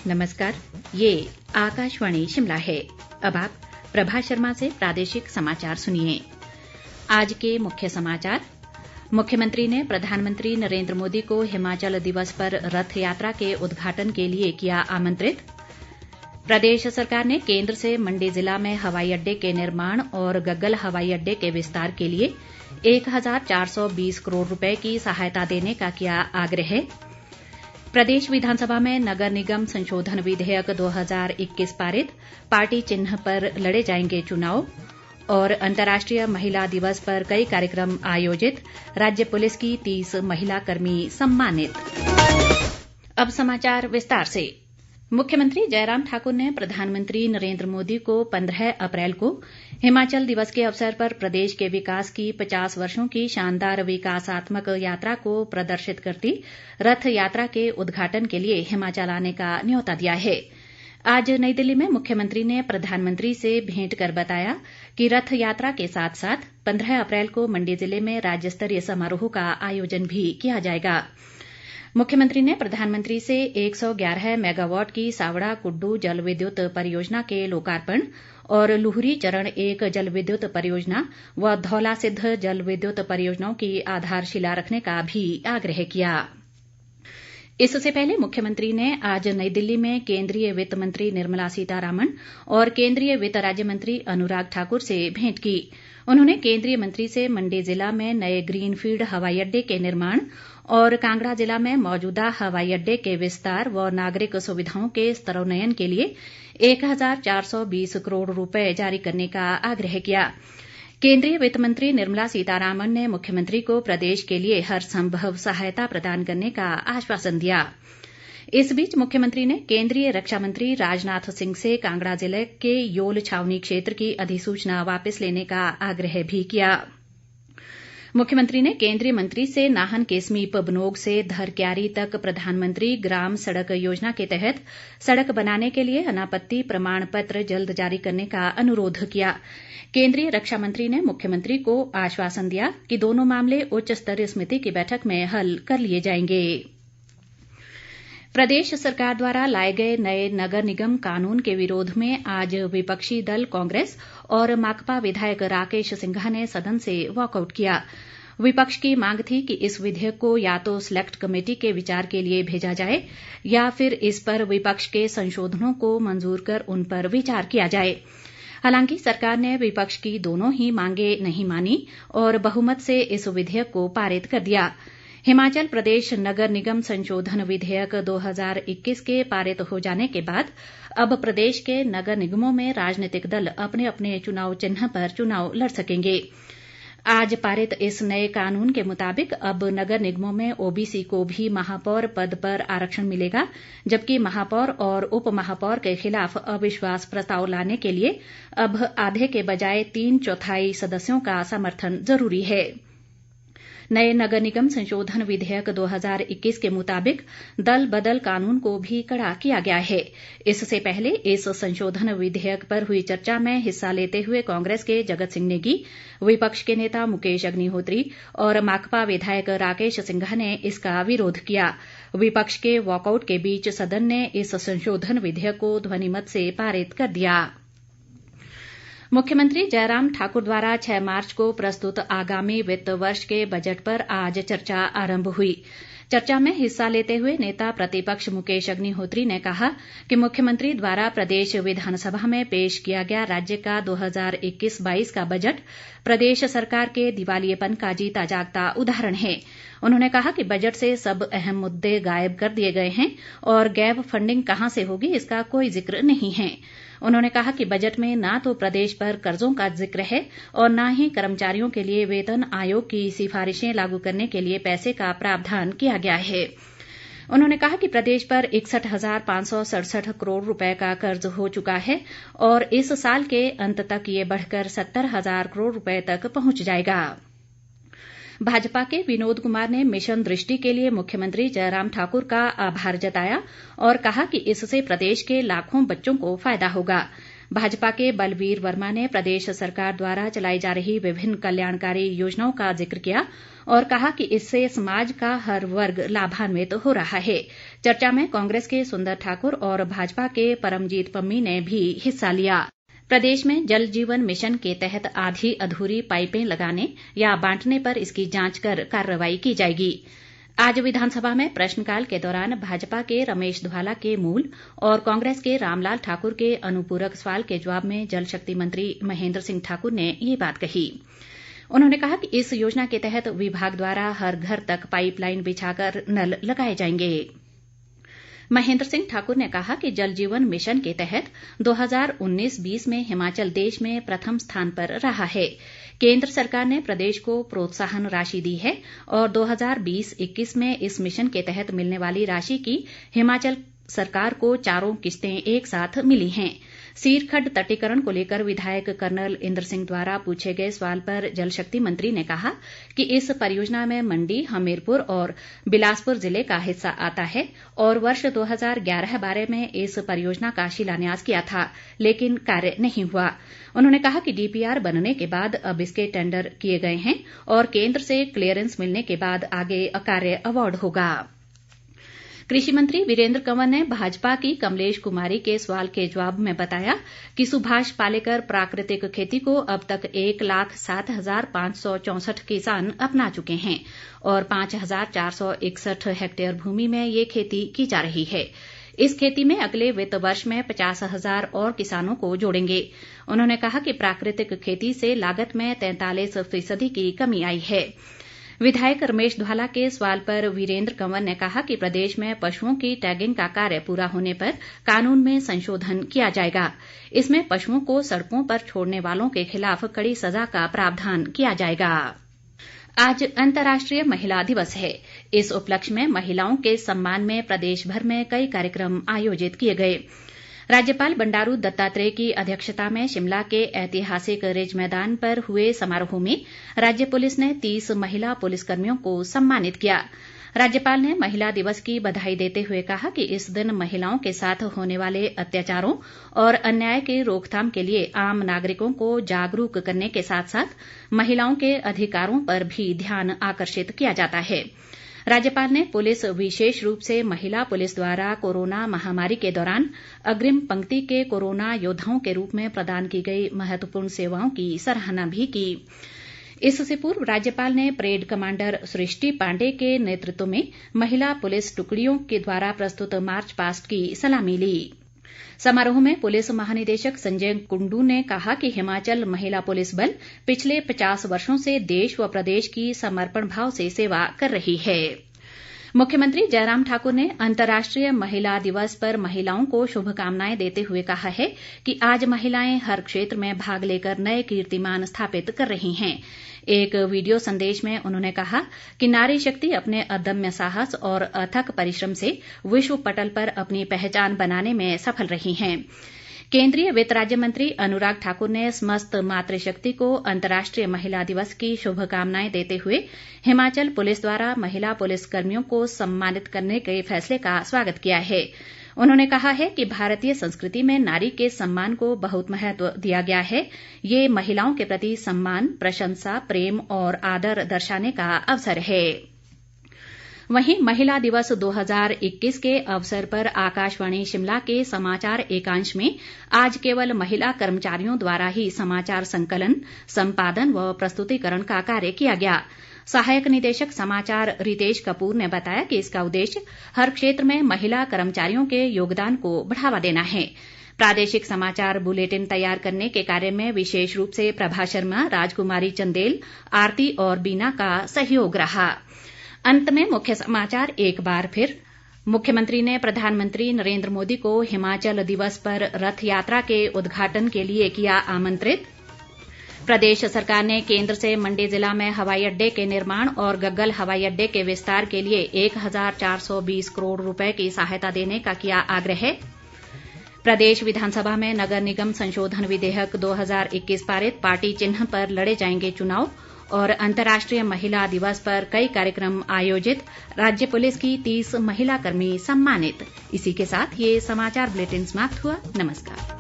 नमस्कार, ये आकाशवाणी शिमला है। अब आप प्रभा शर्मा से प्रादेशिक समाचार सुनिए। आज के मुख्य समाचार। मुख्यमंत्री ने प्रधानमंत्री नरेंद्र मोदी को हिमाचल दिवस पर रथ यात्रा के उद्घाटन के लिए किया आमंत्रित। प्रदेश सरकार ने केंद्र से मंडी जिला में हवाई अड्डे के निर्माण और गग्गल हवाई अड्डे के विस्तार के लिए 1420 करोड़ रुपए की सहायता देने का किया आग्रह। प्रदेश विधानसभा में नगर निगम संशोधन विधेयक 2021 पारित, पार्टी चिन्ह पर लड़े जाएंगे चुनाव। और अंतर्राष्ट्रीय महिला दिवस पर कई कार्यक्रम आयोजित, राज्य पुलिस की 30 महिला कर्मी सम्मानित। अब समाचार विस्तार से। मुख्यमंत्री जयराम ठाकुर ने प्रधानमंत्री नरेंद्र मोदी को 15 अप्रैल को हिमाचल दिवस के अवसर पर प्रदेश के विकास की 50 वर्षों की शानदार विकासात्मक यात्रा को प्रदर्शित करती रथ यात्रा के उद्घाटन के लिए हिमाचल आने का न्यौता दिया है। आज नई दिल्ली में मुख्यमंत्री ने प्रधानमंत्री से भेंट कर बताया कि रथ यात्रा के साथ साथ 15 अप्रैल को मंडी जिले में राज्य स्तरीय समारोह का आयोजन भी किया जाएगा। मुख्यमंत्री ने प्रधानमंत्री से 111 मेगावाट की सावड़ा कुड्डू जल विद्युत परियोजना के लोकार्पण और लुहरी चरण 1 जल विद्युत परियोजना व धौलासिद्ध जल विद्युत परियोजनाओं की आधारशिला रखने का भी आग्रह किया। इससे पहले मुख्यमंत्री ने आज नई दिल्ली में केंद्रीय वित्त मंत्री निर्मला सीतारामन और केंद्रीय वित्त राज्य मंत्री अनुराग ठाकुर से भेंट की। उन्होंने केंद्रीय मंत्री से मंडी जिला में नए ग्रीनफील्ड हवाई अड्डे के निर्माण और कांगड़ा जिला में मौजूदा हवाई अड्डे के विस्तार व नागरिक सुविधाओं के स्तरोन्नयन के लिए 1420 करोड़ रुपए जारी करने का आग्रह किया। केंद्रीय वित्त मंत्री निर्मला सीतारामन ने मुख्यमंत्री को प्रदेश के लिए हर संभव सहायता प्रदान करने का आश्वासन दिया। इस बीच मुख्यमंत्री ने केंद्रीय रक्षा मंत्री राजनाथ सिंह से कांगड़ा जिले के योल छावनी क्षेत्र की अधिसूचना वापस लेने का आग्रह भी किया। मुख्यमंत्री ने केंद्रीय मंत्री से नाहन के समीप बनोग से धरक्यारी तक प्रधानमंत्री ग्राम सड़क योजना के तहत सड़क बनाने के लिए अनापत्ति प्रमाण पत्र जल्द जारी करने का अनुरोध किया। केंद्रीय रक्षा मंत्री ने मुख्यमंत्री को आश्वासन दिया कि दोनों मामले उच्च स्तरीय समिति की बैठक में हल कर लिए जाएंगे। प्रदेश सरकार द्वारा लाए गए नए नगर निगम कानून के विरोध में आज विपक्षी दल कांग्रेस और माकपा विधायक राकेश सिंघा ने सदन से वॉकआउट किया। विपक्ष की मांग थी कि इस विधेयक को या तो सिलेक्ट कमेटी के विचार के लिए भेजा जाए या फिर इस पर विपक्ष के संशोधनों को मंजूर कर उन पर विचार किया जाए। हालांकि सरकार ने विपक्ष की दोनों ही मांगे नहीं मानी और बहुमत से इस विधेयक को पारित कर दिया। हिमाचल प्रदेश नगर निगम संशोधन विधेयक 2021 के पारित हो जाने के बाद अब प्रदेश के नगर निगमों में राजनीतिक दल अपने अपने चुनाव चिन्ह पर चुनाव लड़ सकेंगे। आज पारित इस नए कानून के मुताबिक अब नगर निगमों में ओबीसी को भी महापौर पद पर आरक्षण मिलेगा, जबकि महापौर और उप महापौर के खिलाफ अविश्वास प्रस्ताव लाने के लिए अब आधे के बजाय 3/4 सदस्यों का समर्थन जरूरी है। नए नगर निगम संशोधन विधेयक 2021 के मुताबिक दल बदल कानून को भी कड़ा किया गया है। इससे पहले इस संशोधन विधेयक पर हुई चर्चा में हिस्सा लेते हुए कांग्रेस के जगत सिंह नेगी, विपक्ष के नेता मुकेश अग्निहोत्री और माकपा विधायक राकेश सिंघा ने इसका विरोध किया। विपक्ष के वॉकआउट के बीच सदन ने इस संशोधन विधेयक को ध्वनिमत से पारित कर दिया। मुख्यमंत्री जयराम ठाकुर द्वारा 6 मार्च को प्रस्तुत आगामी वित्त वर्ष के बजट पर आज चर्चा आरंभ हुई। चर्चा में हिस्सा लेते हुए नेता प्रतिपक्ष मुकेश अग्निहोत्री ने कहा कि मुख्यमंत्री द्वारा प्रदेश विधानसभा में पेश किया गया राज्य का 2021-22 का बजट प्रदेश सरकार के दिवालियेपन का जीता जागता उदाहरण है। उन्होंने कहा कि बजट से सब अहम मुद्दे गायब कर दिए गए हैं और गैप फंडिंग कहां से होगी इसका कोई जिक्र नहीं है। उन्होंने कहा कि बजट में न तो प्रदेश पर कर्जों का जिक्र है और न ही कर्मचारियों के लिए वेतन आयोग की सिफारिशें लागू करने के लिए पैसे का प्रावधान किया गया है। उन्होंने कहा कि प्रदेश पर 61,567 करोड़ रुपए का कर्ज हो चुका है और इस साल के अंत तक ये बढ़कर 70,000 करोड़ रुपए तक पहुंच जाएगा। भाजपा के विनोद कुमार ने मिशन दृष्टि के लिए मुख्यमंत्री जयराम ठाकुर का आभार जताया और कहा कि इससे प्रदेश के लाखों बच्चों को फायदा होगा। भाजपा के बलवीर वर्मा ने प्रदेश सरकार द्वारा चलाई जा रही विभिन्न कल्याणकारी योजनाओं का जिक्र किया और कहा कि इससे समाज का हर वर्ग लाभान्वित हो रहा है। चर्चा में कांग्रेस के सुंदर ठाकुर और भाजपा के परमजीत पम्मी ने भी हिस्सा लिया। प्रदेश में जल जीवन मिशन के तहत आधी अधूरी पाइपें लगाने या बांटने पर इसकी जांच कर कार्रवाई की जाएगी। आज विधानसभा में प्रश्नकाल के दौरान भाजपा के रमेश धवाला के मूल और कांग्रेस के रामलाल ठाकुर के अनुपूरक सवाल के जवाब में जल शक्ति मंत्री महेंद्र सिंह ठाकुर ने ये बात कही। उन्होंने कहा कि इस योजना के तहत विभाग द्वारा हर घर तक पाइपलाइन बिछाकर नल लगाए जाएंगे। महेंद्र सिंह ठाकुर ने कहा कि जल जीवन मिशन के तहत 2019-20 में हिमाचल देश में प्रथम स्थान पर रहा है। केंद्र सरकार ने प्रदेश को प्रोत्साहन राशि दी है और 2020-21 में इस मिशन के तहत मिलने वाली राशि की हिमाचल सरकार को 4 किस्तें एक साथ मिली हैं। सीर-खड्ड तटीकरण को लेकर विधायक कर्नल इंद्र सिंह द्वारा पूछे गए सवाल पर जल शक्ति मंत्री ने कहा कि इस परियोजना में मंडी, हमीरपुर और बिलासपुर जिले का हिस्सा आता है और वर्ष 2011-12 में इस परियोजना का शिलान्यास किया था, लेकिन कार्य नहीं हुआ। उन्होंने कहा कि डीपीआर बनने के बाद अब इसके टेंडर किए गए हैं और केंद्र से क्लीयरेंस मिलने के बाद आगे कार्य अवार्ड होगा। कृषि मंत्री वीरेंद्र कंवर ने भाजपा की कमलेश कुमारी के सवाल के जवाब में बताया कि सुभाष पालेकर प्राकृतिक खेती को अब तक 1,07,564 किसान अपना चुके हैं और 5,461 हेक्टेयर भूमि में ये खेती की जा रही है। इस खेती में अगले वित्त वर्ष में 50,000 और किसानों को जोड़ेंगे। उन्होंने कहा कि प्राकृतिक खेती से लागत में 43% की कमी आई है। विधायक रमेश धवाला के सवाल पर वीरेंद्र कंवर ने कहा कि प्रदेश में पशुओं की टैगिंग का कार्य पूरा होने पर कानून में संशोधन किया जाएगा। इसमें पशुओं को सड़कों पर छोड़ने वालों के खिलाफ कड़ी सजा का प्रावधान किया जाएगा। आज अंतर्राष्ट्रीय महिला दिवस है। इस उपलक्ष्य में महिलाओं के सम्मान में प्रदेश भर में कई कार्यक्रम आयोजित किए गए। राज्यपाल बंडारू दत्तात्रेय की अध्यक्षता में शिमला के ऐतिहासिक रिज मैदान पर हुए समारोह में राज्य पुलिस ने 30 महिला पुलिसकर्मियों को सम्मानित किया। राज्यपाल ने महिला दिवस की बधाई देते हुए कहा कि इस दिन महिलाओं के साथ होने वाले अत्याचारों और अन्याय की रोकथाम के लिए आम नागरिकों को जागरूक करने के साथ साथ महिलाओं के अधिकारों पर भी ध्यान आकर्षित किया जाता है। राज्यपाल ने पुलिस, विशेष रूप से महिला पुलिस द्वारा कोरोना महामारी के दौरान अग्रिम पंक्ति के कोरोना योद्धाओं के रूप में प्रदान की गई महत्वपूर्ण सेवाओं की सराहना भी की। इससे पूर्व राज्यपाल ने परेड कमांडर सृष्टि पांडे के नेतृत्व में महिला पुलिस टुकड़ियों के द्वारा प्रस्तुत मार्च पास्ट की सलामी ली। समारोह में पुलिस महानिदेशक संजय कुंडू ने कहा कि हिमाचल महिला पुलिस बल पिछले 50 वर्षों से देश व प्रदेश की समर्पण भाव से सेवा कर रही है। मुख्यमंत्री जयराम ठाकुर ने अंतर्राष्ट्रीय महिला दिवस पर महिलाओं को शुभकामनाएं देते हुए कहा है कि आज महिलाएं हर क्षेत्र में भाग लेकर नए कीर्तिमान स्थापित कर रही हैं। एक वीडियो संदेश में उन्होंने कहा कि नारी शक्ति अपने अदम्य साहस और अथक परिश्रम से विश्व पटल पर अपनी पहचान बनाने में सफल रही हैं। केंद्रीय वित्त राज्य मंत्री अनुराग ठाकुर ने समस्त मातृशक्ति को अंतर्राष्ट्रीय महिला दिवस की शुभकामनाएं देते हुए हिमाचल पुलिस द्वारा महिला पुलिस कर्मियों को सम्मानित करने के फैसले का स्वागत किया है। उन्होंने कहा है कि भारतीय संस्कृति में नारी के सम्मान को बहुत महत्व दिया गया है। ये महिलाओं के प्रति सम्मान, प्रशंसा, प्रेम और आदर दर्शाने का अवसर है। वहीं महिला दिवस 2021 के अवसर पर आकाशवाणी शिमला के समाचार एकांश में आज केवल महिला कर्मचारियों द्वारा ही समाचार संकलन, संपादन व प्रस्तुतिकरण का कार्य किया गया। सहायक निदेशक समाचार रितेश कपूर ने बताया कि इसका उद्देश्य हर क्षेत्र में महिला कर्मचारियों के योगदान को बढ़ावा देना है। प्रादेशिक समाचार बुलेटिन तैयार करने के कार्य में विशेष रूप से प्रभा शर्मा, राजकुमारी चंदेल, आरती और बीना का सहयोग रहा। अंत में मुख्य समाचार एक बार फिर। मुख्यमंत्री ने प्रधानमंत्री नरेंद्र मोदी को हिमाचल दिवस पर रथ यात्रा के उद्घाटन के लिए किया आमंत्रित। प्रदेश सरकार ने केंद्र से मंडी जिला में हवाई अड्डे के निर्माण और गग्गल हवाई अड्डे के विस्तार के लिए 1,420 करोड़ रुपए की सहायता देने का किया आग्रह। प्रदेश विधानसभा में नगर निगम संशोधन विधेयक 2021 पारित, पार्टी चिन्ह पर लड़े जाएंगे चुनाव। और अंतर्राष्ट्रीय महिला दिवस पर कई कार्यक्रम आयोजित, राज्य पुलिस की 30 महिला कर्मी सम्मानित। इसी के साथ ये समाचार बुलेटिन समाप्त हुआ। नमस्कार।